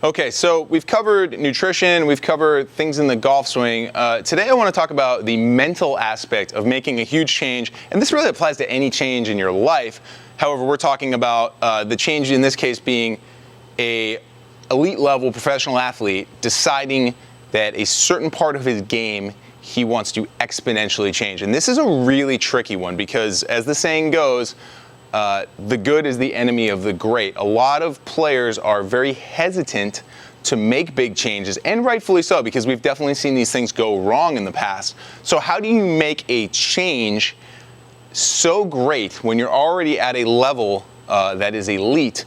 Okay, so we've covered nutrition, we've covered things in the golf swing. Today I want to talk about the mental aspect of making a huge change, and this really applies to any change in your life. However, we're talking about the change in this case being a elite level professional athlete deciding that a certain part of his game he wants to exponentially change. And this is a really tricky one because, as the saying goes, the good is the enemy of the great. A lot of players are very hesitant to make big changes, and rightfully so, because we've definitely seen these things go wrong in the past. So how do you make a change so great when you're already at a level that is elite?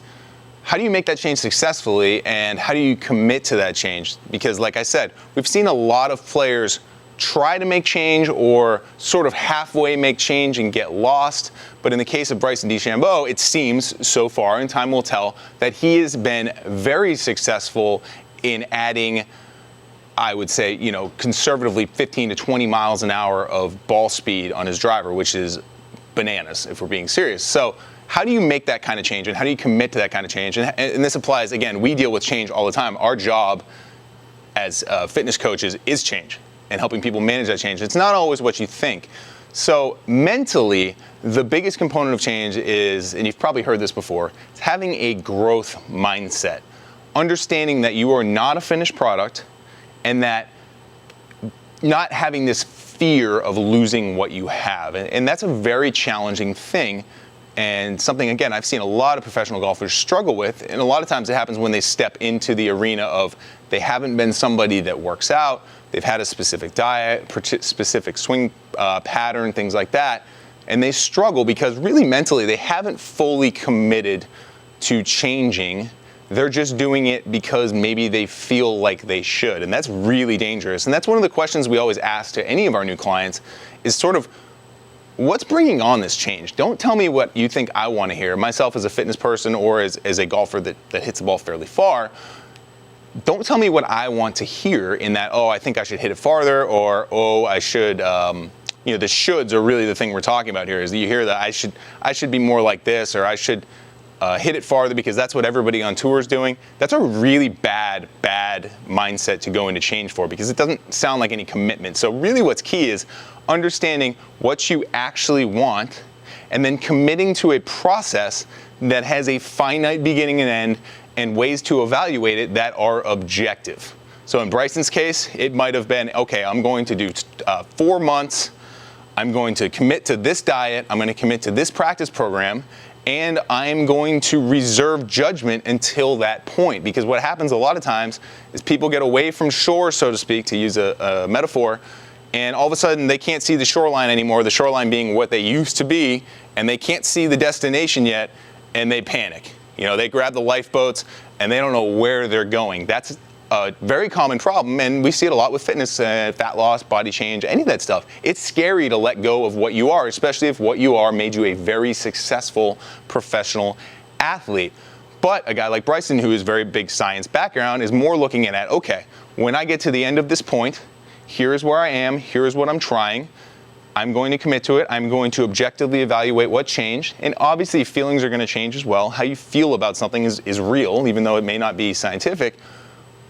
How do you make that change successfully, and how do you commit to that change? Because like I said, we've seen a lot of players try to make change or sort of halfway make change and get lost. But in the case of Bryson DeChambeau, it seems so far, and time will tell, that he has been very successful in adding, I would say, conservatively 15 to 20 miles an hour of ball speed on his driver, which is bananas if we're being serious. So how do you make that kind of change, and how do you commit to that kind of change? And this applies, again, we deal with change all the time. Our job as fitness coaches is change and helping people manage that change. It's not always what you think. So mentally, the biggest component of change is, and you've probably heard this before, it's having a growth mindset. Understanding that you are not a finished product, and that not having this fear of losing what you have. And that's a very challenging thing, and something, again, I've seen a lot of professional golfers struggle with, and a lot of times it happens when they step into the arena of they haven't been somebody that works out, they've had a specific diet, specific swing pattern, things like that, and they struggle because really mentally they haven't fully committed to changing. They're just doing it because maybe they feel like they should, and that's really dangerous. And that's one of the questions we always ask to any of our new clients is sort of, what's bringing on this change? Don't tell me what you think I want to hear. Myself as a fitness person or as a golfer that hits the ball fairly far, don't tell me what I want to hear in that, oh, I think I should hit it farther, or, oh, I should, the shoulds are really the thing we're talking about here, is that you hear that I should be more like this, or I should hit it farther because that's what everybody on tour is doing. That's a really bad mindset to go into change for, because it doesn't sound like any commitment. So really what's key is understanding what you actually want and then committing to a process that has a finite beginning and end and ways to evaluate it that are objective. So in Bryson's case, it might have been, okay, I'm going to do 4 months, I'm going to commit to this diet, I'm going to commit to this practice program, and I'm going to reserve judgment until that point. Because what happens a lot of times is people get away from shore, so to speak, to use a metaphor, and all of a sudden they can't see the shoreline anymore, the shoreline being what they used to be, and they can't see the destination yet, and they panic. They grab the lifeboats and they don't know where they're going. That's a very common problem, and we see it a lot with fitness, fat loss, body change, any of that stuff. It's scary to let go of what you are, especially if what you are made you a very successful professional athlete. But a guy like Bryson, who is very big science background, is more looking at, okay, when I get to the end of this point, here is where I am, here is what I'm trying. I'm going to commit to it. I'm going to objectively evaluate what changed. And obviously feelings are going to change as well. How you feel about something is real, even though it may not be scientific.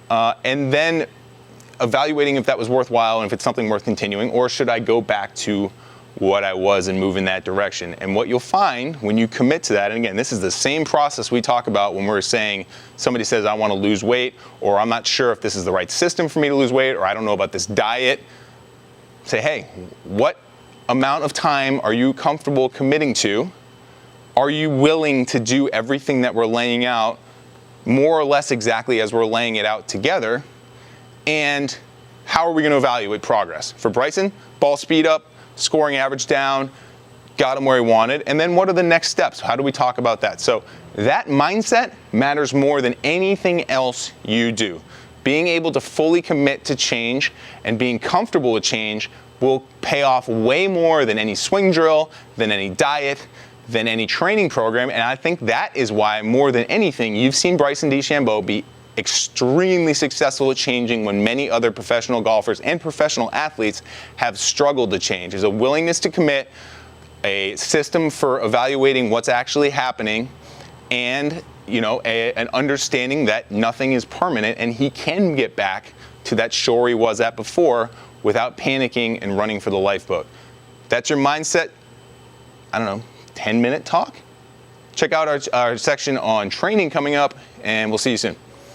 And then evaluating if that was worthwhile and if it's something worth continuing, or should I go back to what I was and move in that direction. And what you'll find when you commit to that, and again, this is the same process we talk about when we're saying somebody says, I want to lose weight, or I'm not sure if this is the right system for me to lose weight, or I don't know about this diet. Say, hey, what amount of time are you comfortable committing to? Are you willing to do everything that we're laying out more or less exactly as we're laying it out together? And how are we going to evaluate progress? For Bryson, ball speed up, scoring average down, got him where he wanted. And then what are the next steps? How do we talk about that? So that mindset matters more than anything else you do. Being able to fully commit to change and being comfortable with change will pay off way more than any swing drill, than any diet, than any training program. And I think that is why, more than anything, you've seen Bryson DeChambeau be extremely successful at changing when many other professional golfers and professional athletes have struggled to change. There's a willingness to commit, a system for evaluating what's actually happening, and an understanding that nothing is permanent and he can get back to that shore he was at before without panicking and running for the lifeboat. That's your mindset, 10-minute talk. Check out our section on training coming up, and we'll see you soon.